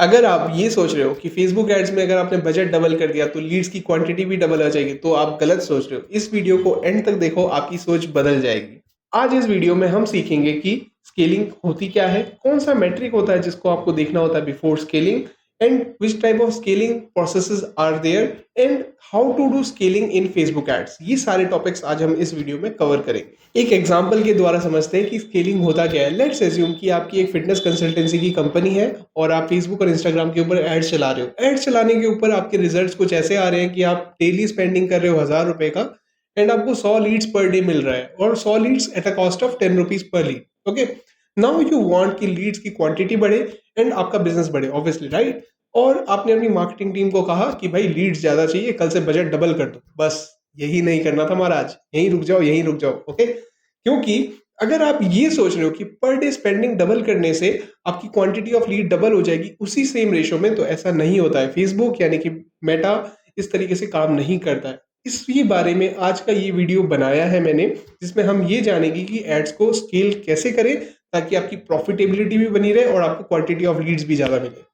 अगर आप ये सोच रहे हो कि फेसबुक एड्स में अगर आपने बजट डबल कर दिया तो लीड्स की क्वांटिटी भी डबल हो जाएगी, तो आप गलत सोच रहे हो। इस वीडियो को एंड तक देखो, आपकी सोच बदल जाएगी। आज इस वीडियो में हम सीखेंगे कि स्केलिंग होती क्या है, कौन सा मेट्रिक होता है जिसको आपको देखना होता है before scaling, and which type of scaling processes are there, and how to do scaling in Facebook ads. ये सारे टॉपिक्स आज हम इस वीडियो में कवर करेंगे। एक एग्जांपल के द्वारा समझते हैं कि स्केलिंग होता क्या है। लेट्स एज्यूम कि आपकी एक फिटनेस कंसल्टेंसी की कंपनी है और आप फेसबुक और इंस्टाग्राम के ऊपर एड्स चला रहे हो। एड्स चलाने के ऊपर आपके रिजल्ट्स कुछ ऐसे आ रहे हैं कि आप डेली स्पेंडिंग कर रहे हो 1000 रुपए का, एंड आपको 100 लीड्स पर डे मिल रहा है, और 100 leads at a cost of 10 rupees per lead. Okay, now you want कि लीड्स की क्वांटिटी बढ़े एंड आपका बिजनेस बढ़े, ऑब्वियसली, राइट। और आपने अपनी मार्केटिंग टीम को कहा कि भाई लीड्स ज्यादा चाहिए, कल से बजट डबल कर दो। बस यही नहीं करना था महाराज, यहीं रुक जाओ, यहीं रुक जाओ। ओके, क्योंकि अगर आप ये सोच रहे हो कि पर डे स्पेंडिंग डबल करने से आपकी क्वांटिटी ऑफ लीड डबल हो जाएगी उसी सेम रेशो में, तो ऐसा नहीं होता है। फेसबुक यानी कि मेटा इस तरीके से काम नहीं करता है। इसी बारे में आज का ये वीडियो बनाया है मैंने, जिसमें हम ये जानेंगे कि एड्स को स्केल कैसे करें ताकि आपकी प्रॉफिटेबिलिटी भी बनी रहे और आपको क्वांटिटी ऑफ लीड्स भी ज्यादा मिले।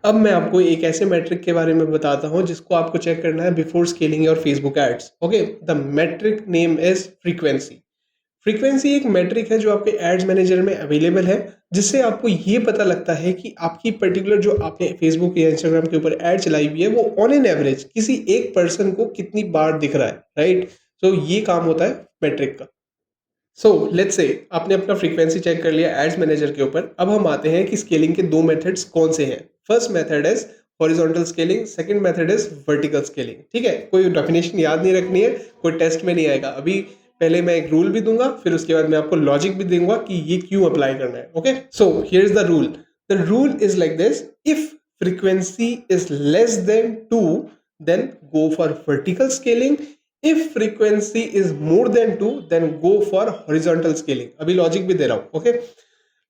अब मैं आपको एक ऐसे मैट्रिक के बारे में बताता हूं जिसको आपको चेक करना है before scaling your Facebook ads. Okay, the metric name is frequency. Frequency एक मैट्रिक है जो आपके एड्स मैनेजर में अवेलेबल है, जिससे आपको ये पता लगता है कि आपकी पर्टिकुलर जो आपने फेसबुक या इंस्टाग्राम के ऊपर एड चलाई हुई है वो ऑन एन एवरेज किसी एक पर्सन को कितनी बार दिख रहा है, राइट। तो ये काम होता है मैट्रिक का। सो लेट्स से आपने अपना फ्रीक्वेंसी चेक कर लिया एड्स मैनेजर के ऊपर। अब हम आते हैं कि स्केलिंग के दो मेथड्स कौन से हैं। First method is horizontal scaling, second method is vertical scaling. ठीक है, कोई डेफिनेशन याद नहीं रखनी है, कोई टेस्ट में नहीं आएगा। अभी पहले मैं एक रूल भी दूंगा, फिर उसके बाद मैं आपको लॉजिक भी दूंगा कि ये क्यों अप्लाई करना है। Okay, so here is the rule is like this. If frequency is less than 2 then go for vertical scaling. If frequency is more than 2 then go for horizontal scaling. अभी logic भी दे रहा हूं। Okay,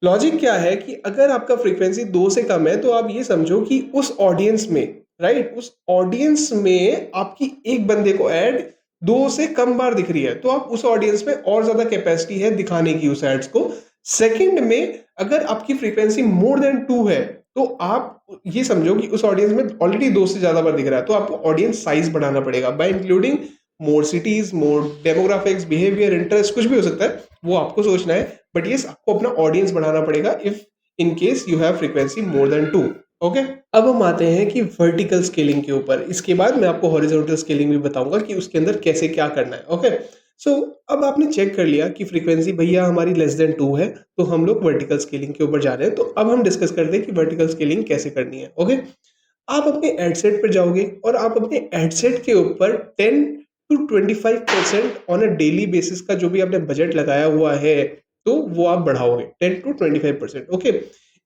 logic क्या है कि अगर आपका frequency 2 से कम है तो आप ये समझो कि उस ऑडियंस में, राइट, उस ऑडियंस में आपकी एक बंदे को ऐड 2 से कम बार दिख रही है, तो आप उस ऑडियंस में और ज्यादा कैपेसिटी है दिखाने की उस एड्स को। सेकंड में अगर आपकी फ्रीक्वेंसी मोर देन 2 है तो आप ये समझो कि उस ऑडियंस में ऑलरेडी 2 से ज्यादा बार दिख रहा है, तो आपको ऑडियंस साइज बढ़ाना पड़ेगा बाय इंक्लूडिंग मोर सिटीज, मोर डेमोग्राफिक्स, बिहेवियर, इंटरेस्ट, कुछ भी हो सकता है, वो आपको सोचना है। बट ये आपको अपना ऑडियंस बढ़ाना पड़ेगा if in case you have frequency more than 2। Okay, अब हम आते हैं कि वर्टिकल स्केलिंग के ऊपर। इसके बाद मैं आपको हॉरिजॉन्टल स्केलिंग भी बताऊंगा कि उसके अंदर कैसे क्या करना है। ओके, सो अब आपने चेक कर लिया कि फ्रीक्वेंसी भैया हमारी लेस देन 2 है, तो हम लोग वर्टिकल स्केलिंग के ऊपर जा रहे हैं। तो अब हम डिस्कस करते हैं कि वर्टिकल स्केलिंग कैसे करनी है। ओके, आप अपने एडसेट पर जाओगे और आप अपने एडसेट के ऊपर 10 to 25% on a daily basis का जो भी आपने बजट लगाया हुआ है, तो वो आप बढ़ाओगे 10 टू 25%। ओके,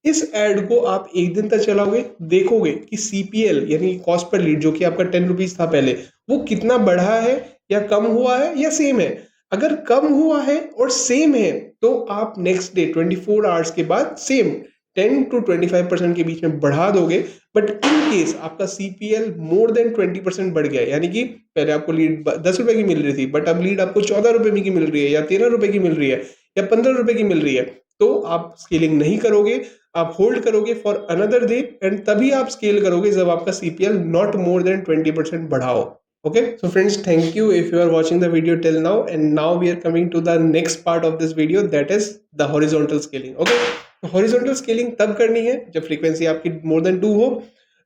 इस एड को आप एक दिन तक चलाओगे, देखोगे कि सीपीएल यानी कॉस्ट पर लीड जो कि आपका 10 रुपीज था पहले, वो कितना बढ़ा है या कम हुआ है या सेम है। अगर कम हुआ है और सेम है तो आप नेक्स्ट डे 24 आवर्स के बाद सेम 10 टू 25% के बीच में बढ़ा दोगे। बट इन केस आपका सीपीएल मोर देन 20% बढ़ गया, यानी कि पहले आपको लीड 10 रुपए की मिल रही थी बट अब लीड आपको 14 रुपए की मिल रही है या 13 रुपए की मिल रही है या 15 रुपए की मिल रही है, तो आप स्केलिंग नहीं करोगे, आप होल्ड करोगे फॉर अनदर डे, एंड तभी आप स्केल करोगे जब आपका सीपीएल नॉट मोर देन 20% बढ़ाओ। Okay, so friends, thank you if you are watching the video till now, and now we are coming to the next part of this video, that is the horizontal scaling. Okay, तो horizontal scaling तब करनी है जब frequency आपकी more than 2 हो।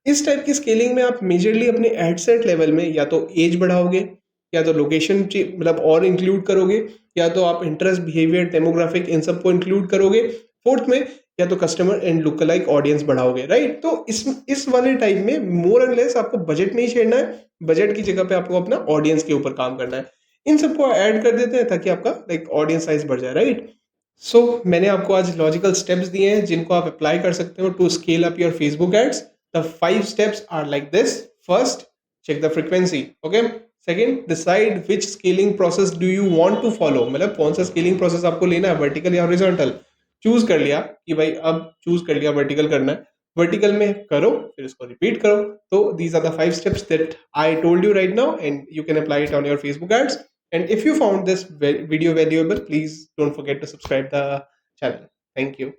इस type की scaling में आप मेजरली अपने एडसेट लेवल में या तो एज बढ़ाओगे, या तो लोकेशन मतलब और इंक्लूड करोगे, या तो आप इंटरेस्ट, बिहेवियर, डेमोग्राफिक, इन सबको इंक्लूड करोगे। फोर्थ में या तो customer and look like audience बढ़ाओगे, राइट। तो इस वाले टाइप में मोर एंड लेस आपको बजट नहीं छेड़ना है, बजट की जगह पे आपको अपना ऑडियंस के ऊपर काम करना है। इन सबको ऐड कर देते हैं ताकि आपका लाइक ऑडियंस साइज बढ़ जाए, राइट। सो मैंने आपको आज लॉजिकल स्टेप्स दिए हैं जिनको आप अप्लाई कर सकते हो to scale up your Facebook ads. The 5 steps are like this. First, check the frequency. Okay, second, decide which scaling process do you want to follow, मतलब कौन सा स्केलिंग प्रोसेस आपको लेना है, वर्टिकल या हॉरिजॉन्टल। चूज कर लिया कि भाई अब चूज कर लिया वर्टिकल करना है, वर्टिकल में करो, फिर इसको रिपीट करो। तो these are the 5 steps that I told you right now, and you can apply it on your Facebook ads. And if you found this video valuable, please don't forget to subscribe the channel. Thank you.